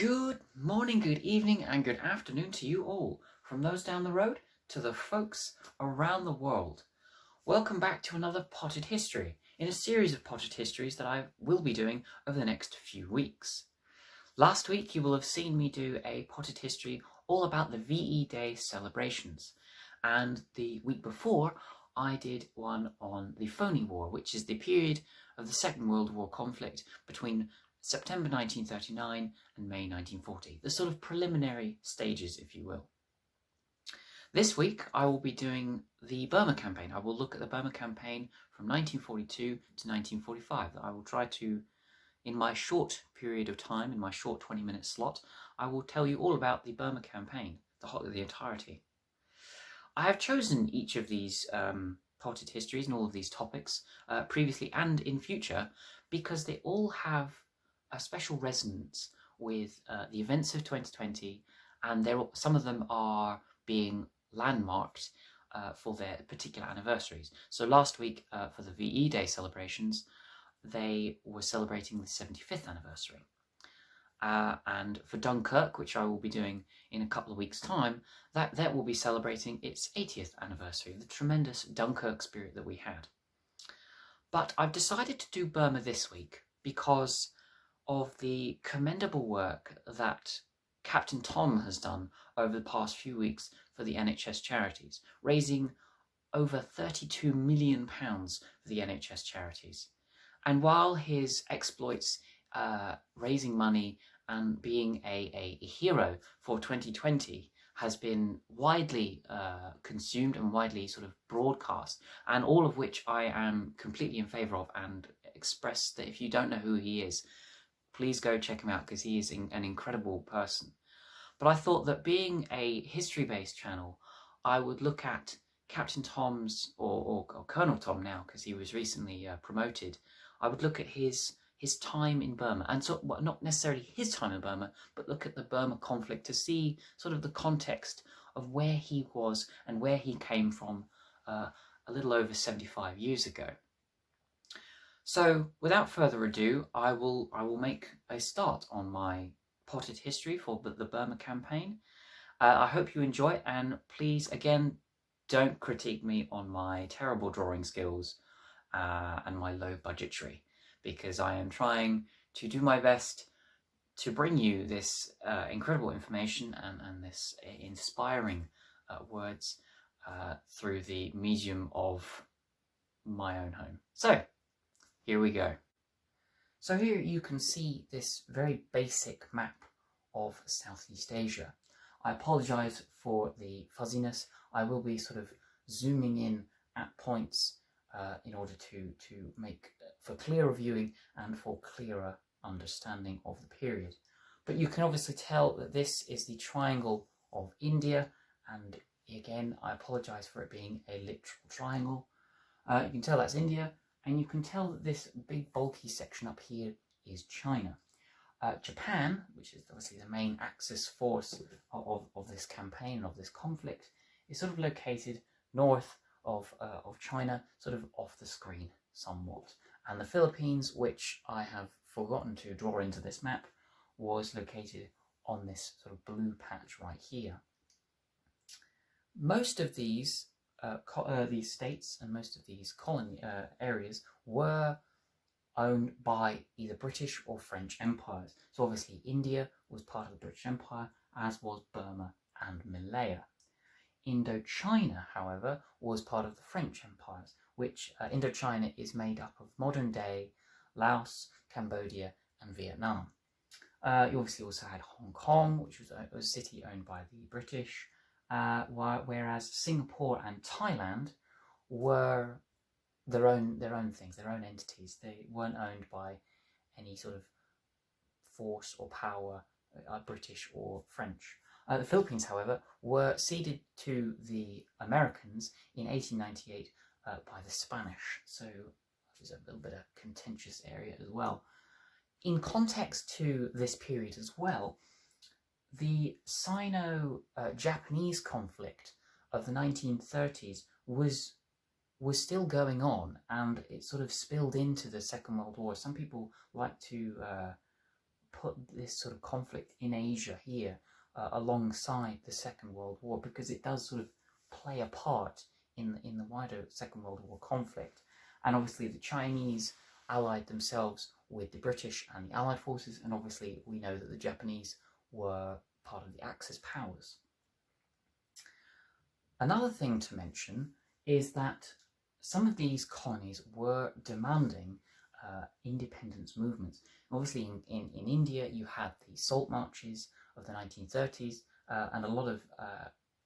Good morning, good evening, and good afternoon to you all, from those down the road to the folks around the world. Welcome back to another Potted History, in a series of Potted Histories that I will be doing over the next few weeks. Last week you will have seen me do a Potted History all about the VE Day celebrations, and the week before I did one on the Phoney War, which is the period of the Second World War conflict between September 1939 and May 1940, the sort of preliminary stages, if you will. This week I will be doing the Burma Campaign. I will look at the Burma Campaign from 1942 to 1945. I will try to, in my short period of time, in my short 20-minute slot, I will tell you all about the Burma Campaign, the entirety. I have chosen each of these potted histories and all of these topics previously and in future because they all have a special resonance with the events of 2020, and some of them are being landmarked for their particular anniversaries. So last week for the VE Day celebrations, they were celebrating the 75th anniversary. And for Dunkirk, which I will be doing in a couple of weeks' time, that will be celebrating its 80th anniversary, the tremendous Dunkirk spirit that we had. But I've decided to do Burma this week because of the commendable work that Captain Tom has done over the past few weeks for the NHS charities, raising over £32 million for the NHS charities. And while his exploits raising money and being a hero for 2020 has been widely consumed and widely sort of broadcast, and all of which I am completely in favour of, and express that if you don't know who he is, please go check him out because he is an incredible person. But I thought that being a history-based channel, I would look at Captain Tom's, or Colonel Tom now, because he was recently promoted. I would look at his time in Burma, and so, well, not necessarily his time in Burma, but look at the Burma conflict to see sort of the context of where he was and where he came from a little over 75 years ago. So, without further ado, I will make a start on my potted history for the Burma Campaign. I hope you enjoy it, and please, again, don't critique me on my terrible drawing skills and my low budgetary, because I am trying to do my best to bring you this incredible information and this inspiring words through the medium of my own home. So, here we go. So here you can see this very basic map of Southeast Asia. I apologise for the fuzziness. I will be sort of zooming in at points in order to make for clearer viewing and for clearer understanding of the period. But you can obviously tell that this is the triangle of India, and again I apologise for it being a literal triangle. You can tell that's India, and you can tell that this big bulky section up here is China. Japan, which is obviously the main Axis force of this campaign, of this conflict, is sort of located north of China, sort of off the screen somewhat. And the Philippines, which I have forgotten to draw into this map, was located on this sort of blue patch right here. Most of these states and most of these colony areas were owned by either British or French empires. So obviously India was part of the British Empire, as was Burma and Malaya. Indochina, however, was part of the French empires, which Indochina is made up of modern-day Laos, Cambodia and Vietnam. You obviously also had Hong Kong, which was a city owned by the British, whereas Singapore and Thailand were their own things, their own entities. They weren't owned by any sort of force or power, British or French. The Philippines, however, were ceded to the Americans in 1898 by the Spanish, so it was a little bit of a contentious area as well. In context to this period as well, the Sino-Japanese conflict of the 1930s was still going on, and it sort of spilled into the Second World War. Some people like to put this sort of conflict in Asia here alongside the Second World War, because it does sort of play a part in the wider Second World War conflict. And obviously the Chinese allied themselves with the British and the Allied forces, and obviously we know that the Japanese were part of the Axis powers. Another thing to mention is that some of these colonies were demanding independence movements. Obviously in India you had the salt marches of the 1930s and a lot of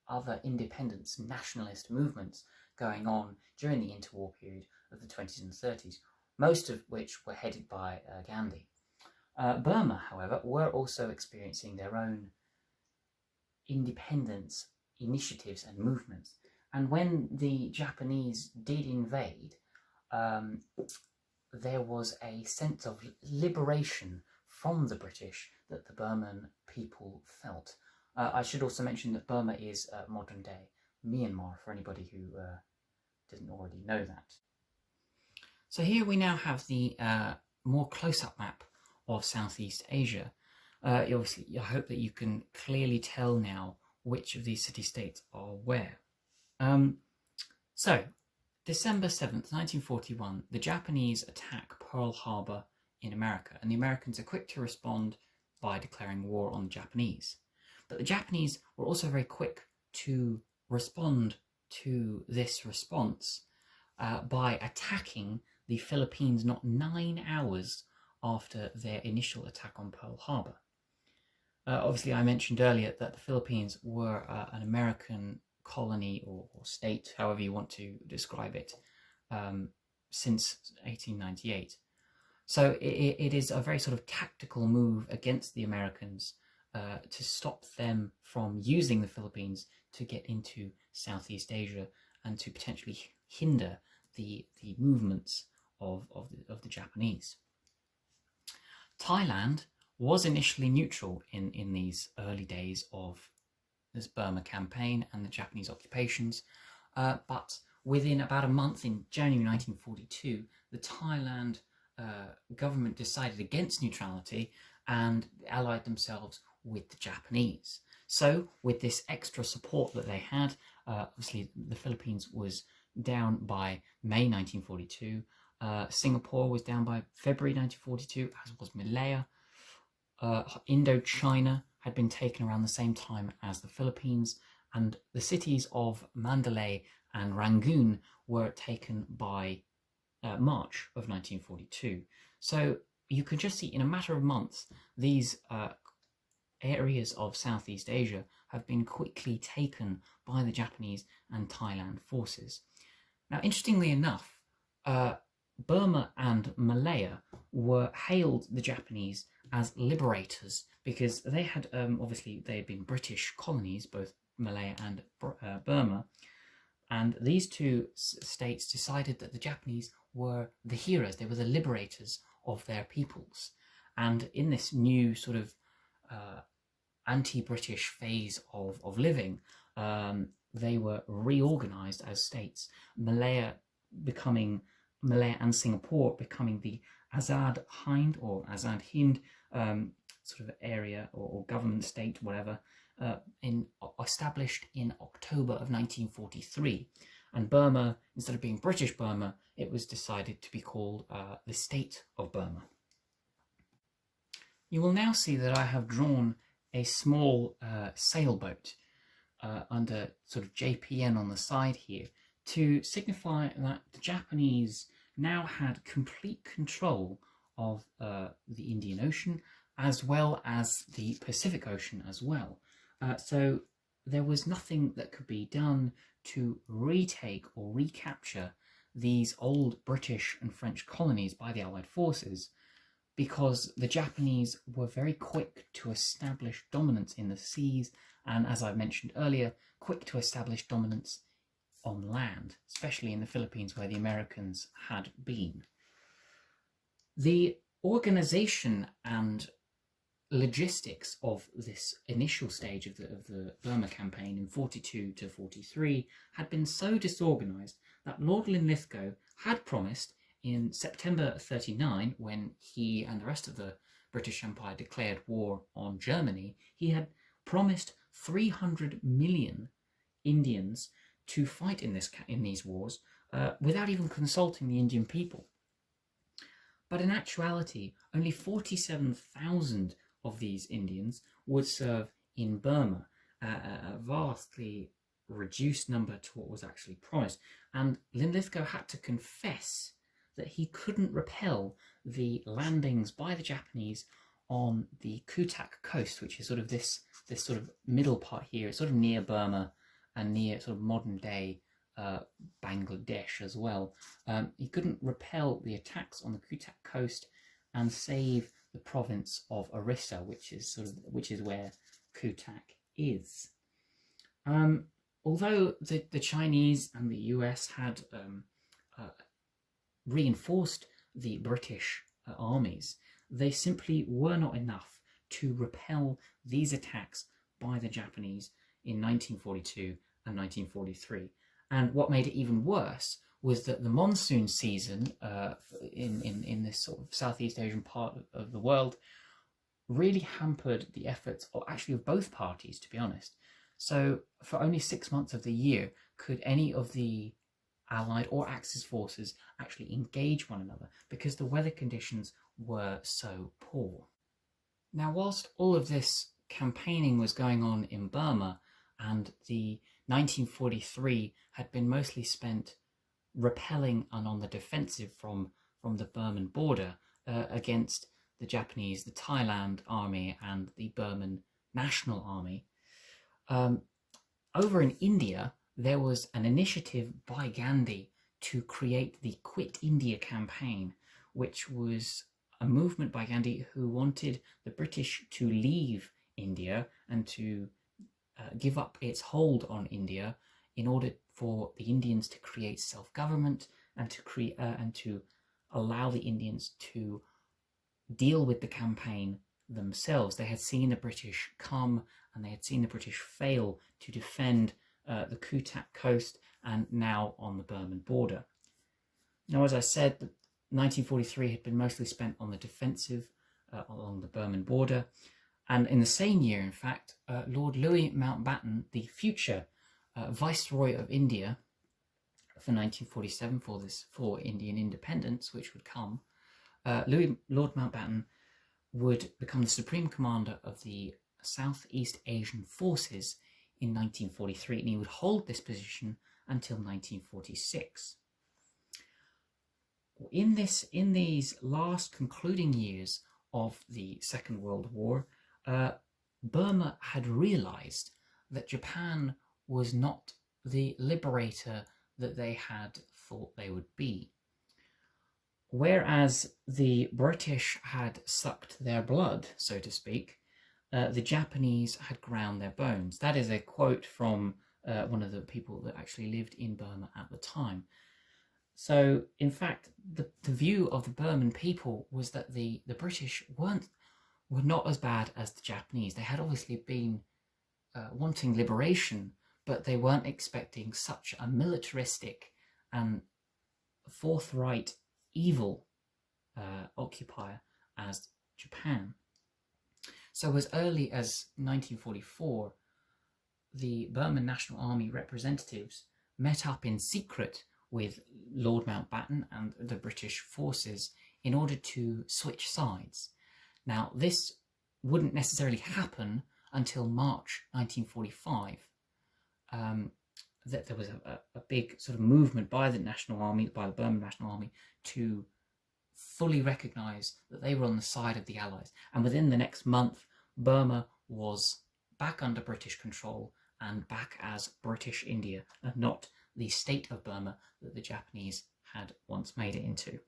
other independence nationalist movements going on during the interwar period of the 20s and 30s, most of which were headed by Gandhi. Burma, however, were also experiencing their own independence initiatives and movements. And when the Japanese did invade, there was a sense of liberation from the British that the Burman people felt. I should also mention that Burma is modern-day Myanmar, for anybody who didn't already know that. So here we now have the more close-up map of Southeast Asia. Obviously, I hope that you can clearly tell now which of these city-states are where. So, December 7th, 1941, the Japanese attack Pearl Harbor in America, and the Americans are quick to respond by declaring war on the Japanese. But the Japanese were also very quick to respond to this response by attacking the Philippines not 9 hours after their initial attack on Pearl Harbor. Obviously, I mentioned earlier that the Philippines were an American colony or state, however you want to describe it, since 1898. So it is a very sort of tactical move against the Americans to stop them from using the Philippines to get into Southeast Asia and to potentially hinder the movements of the Japanese. Thailand was initially neutral in these early days of this Burma campaign and the Japanese occupations, but within about a month, in January 1942, the Thailand government decided against neutrality and allied themselves with the Japanese. So with this extra support that they had, obviously the Philippines was down by May 1942, Singapore was down by February 1942, as was Malaya. Indochina had been taken around the same time as the Philippines, and the cities of Mandalay and Rangoon were taken by March of 1942. So you could just see in a matter of months, these areas of Southeast Asia have been quickly taken by the Japanese and Thailand forces. Now, interestingly enough, Burma and Malaya were hailed the Japanese as liberators because they had, obviously, they had been British colonies, both Malaya and Burma, and these two states decided that the Japanese were the heroes, they were the liberators of their peoples. And in this new sort of anti-British phase of living, they were reorganized as states, Malaya and Singapore becoming the Azad Hind or Azad Hind sort of area or government state, whatever, established in October of 1943. And Burma, instead of being British Burma, it was decided to be called the State of Burma. You will now see that I have drawn a small sailboat under sort of JPN on the side here to signify that the Japanese now had complete control of the Indian Ocean as well as the Pacific Ocean as well. So there was nothing that could be done to retake or recapture these old British and French colonies by the Allied forces, because the Japanese were very quick to establish dominance in the seas and, as I mentioned earlier, quick to establish dominance on land, especially in the Philippines where the Americans had been. The organization and logistics of this initial stage of the Burma campaign in 42 to 43 had been so disorganized that Lord Linlithgow had promised in September 39, when he and the rest of the British Empire declared war on Germany, he had promised 300 million Indians to fight in these wars without even consulting the Indian people. But in actuality, only 47,000 of these Indians would serve in Burma, a vastly reduced number to what was actually promised. And Linlithgow had to confess that he couldn't repel the landings by the Japanese on the Kutak coast, which is sort of this sort of middle part here. It's sort of near Burma and near sort of modern day Bangladesh as well. He couldn't repel the attacks on the Kutak coast and save the province of Orissa, which is where Kutak is. Although the Chinese and the US had reinforced the British armies, they simply were not enough to repel these attacks by the Japanese in 1942 and 1943. And what made it even worse was that the monsoon season in this sort of Southeast Asian part of the world really hampered the efforts of both parties, to be honest. So for only 6 months of the year could any of the Allied or Axis forces actually engage one another because the weather conditions were so poor. Now, whilst all of this campaigning was going on in Burma, and the 1943 had been mostly spent repelling and on the defensive from the Burman border against the Japanese, the Thailand army and the Burman National Army. Over in India, there was an initiative by Gandhi to create the Quit India campaign, which was a movement by Gandhi who wanted the British to leave India and to give up its hold on India in order for the Indians to create self-government and to allow the Indians to deal with the campaign themselves. They had seen the British come and they had seen the British fail to defend the Kutak coast and now on the Burman border. Now, as I said, 1943 had been mostly spent on the defensive along the Burman border. And in the same year, in fact, Lord Louis Mountbatten, the future Viceroy of India for 1947, for Indian independence, which would come, Lord Mountbatten would become the Supreme Commander of the Southeast Asian Forces in 1943, and he would hold this position until 1946. In these last concluding years of the Second World War, Burma had realized that Japan was not the liberator that they had thought they would be. Whereas the British had sucked their blood, so to speak, the Japanese had ground their bones. That is a quote from one of the people that actually lived in Burma at the time. So, in fact, the view of the Burman people was that the British were not as bad as the Japanese. They had obviously been wanting liberation, but they weren't expecting such a militaristic and forthright evil occupier as Japan. So as early as 1944, the Burman National Army representatives met up in secret with Lord Mountbatten and the British forces in order to switch sides. Now, this wouldn't necessarily happen until March 1945. That there was a big sort of movement by the National Army, by the Burman National Army, to fully recognise that they were on the side of the Allies. And within the next month, Burma was back under British control and back as British India, and not the State of Burma that the Japanese had once made it into.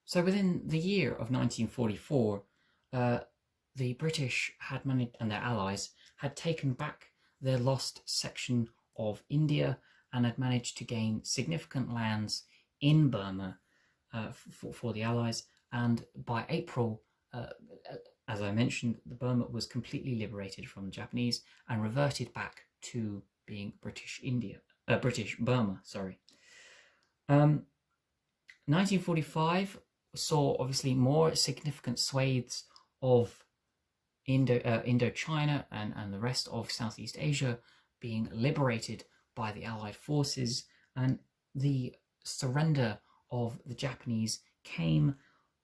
So within the year of 1944, the British had managed, and their allies had taken back their lost section of India and had managed to gain significant lands in Burma for the Allies. And by April, as I mentioned, the Burma was completely liberated from the Japanese and reverted back to being British Burma. 1945 saw obviously more significant swathes of Indochina and the rest of Southeast Asia being liberated by the Allied forces, and the surrender of the Japanese came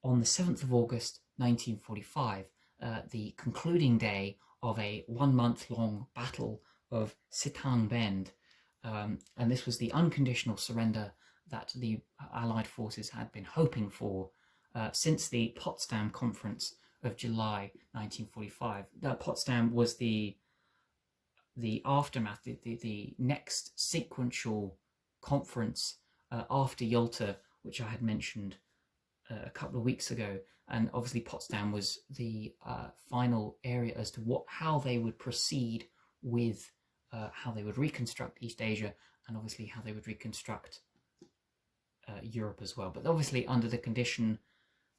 on the 7th of August 1945, the concluding day of a 1-month-long battle of Sitang Bend, and this was the unconditional surrender that the Allied forces had been hoping for since the Potsdam Conference of July 1945. Potsdam was the aftermath, the next sequential conference after Yalta, which I had mentioned a couple of weeks ago, and obviously Potsdam was the final area as to how they would proceed with how they would reconstruct East Asia, and obviously how they would reconstruct Europe as well, but obviously under the condition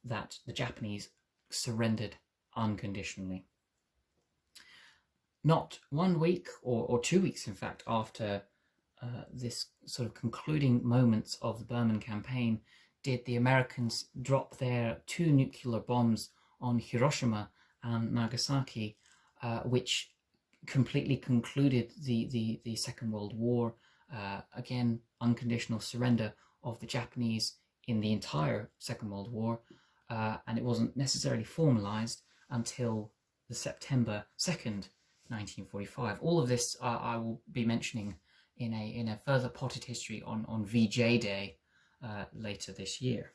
that the Japanese surrendered unconditionally. Not 1 week or 2 weeks, in fact, after this sort of concluding moments of the Burman campaign, did the Americans drop their 2 nuclear bombs on Hiroshima and Nagasaki, which completely concluded the Second World War. Again, unconditional surrender of the Japanese in the entire Second World War, and it wasn't necessarily formalized until the September 2nd, 1945. All of this I will be mentioning in a further potted history on VJ Day later this year.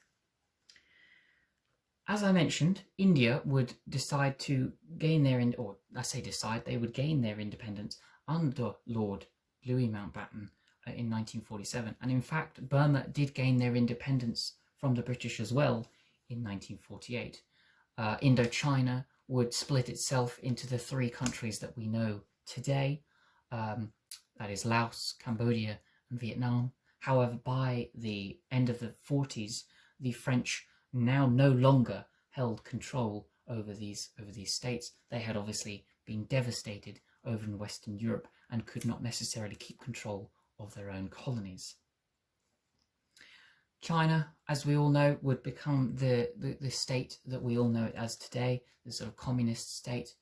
As I mentioned, India would decide to gain their, they would gain their independence under Lord Louis Mountbatten in 1947. And in fact, Burma did gain their independence from the British as well in 1948. Indochina would split itself into the 3 countries that we know today, that is Laos, Cambodia and Vietnam. However, by the end of the 40s, the French now no longer held control over these states. They had obviously been devastated over in Western Europe and could not necessarily keep control of their own colonies. China, as we all know, would become the state that we all know it as today, the sort of communist state.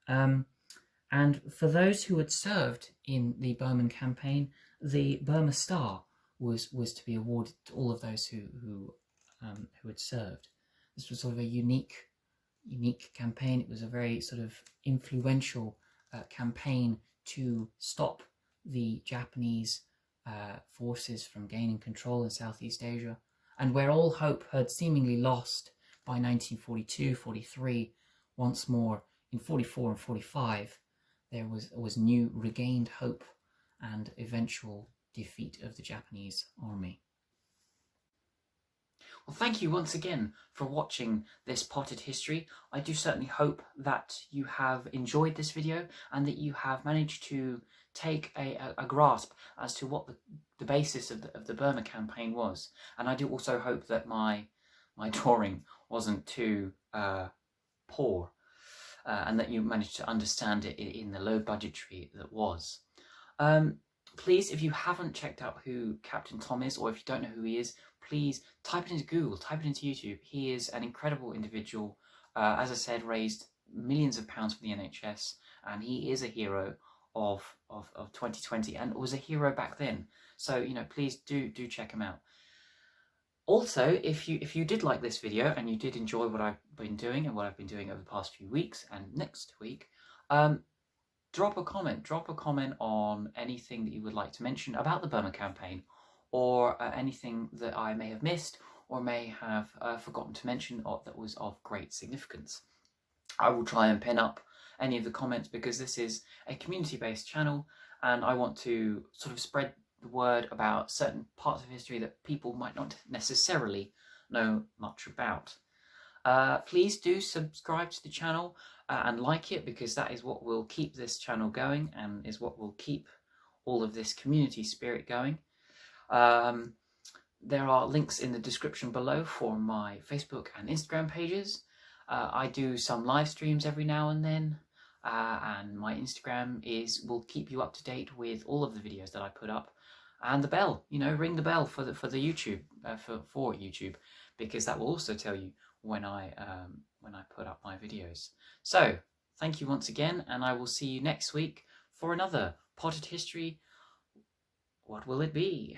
And for those who had served in the Burman campaign, the Burma Star was to be awarded to all of those who had served. This was sort of a unique campaign. It was a very sort of influential campaign to stop the Japanese forces from gaining control in Southeast Asia, and where all hope had seemingly lost by 1942, 43, once more in 44 and 45, there was new regained hope and eventual defeat of the Japanese army. Well, thank you once again for watching this potted history. I do certainly hope that you have enjoyed this video and that you have managed to take a grasp as to what the basis of the Burma campaign was. And I do also hope that my drawing wasn't too poor and that you managed to understand it in the low budgetary that was. Please, if you haven't checked out who Captain Tom is, or if you don't know who he is, please type it into Google, type it into YouTube. He is an incredible individual. As I said, raised millions of pounds for the NHS, and he is a hero of 2020 and was a hero back then. So, you know, please do check him out. Also, if you did like this video and you did enjoy what I've been doing and what I've been doing over the past few weeks and next week, drop a comment on anything that you would like to mention about the Burma campaign, or anything that I may have missed or may have forgotten to mention or that was of great significance. I will try and pin up any of the comments because this is a community-based channel and I want to sort of spread the word about certain parts of history that people might not necessarily know much about. Please do subscribe to the channel and like it, because that is what will keep this channel going and is what will keep all of this community spirit going. There are links in the description below for my Facebook and Instagram pages. I do some live streams every now and then, and my Instagram will keep you up to date with all of the videos that I put up. And the bell, you know, ring the bell for the YouTube, for YouTube, because that will also tell you when I put up my videos. So thank you once again, and I will see you next week for another potted history. What will it be?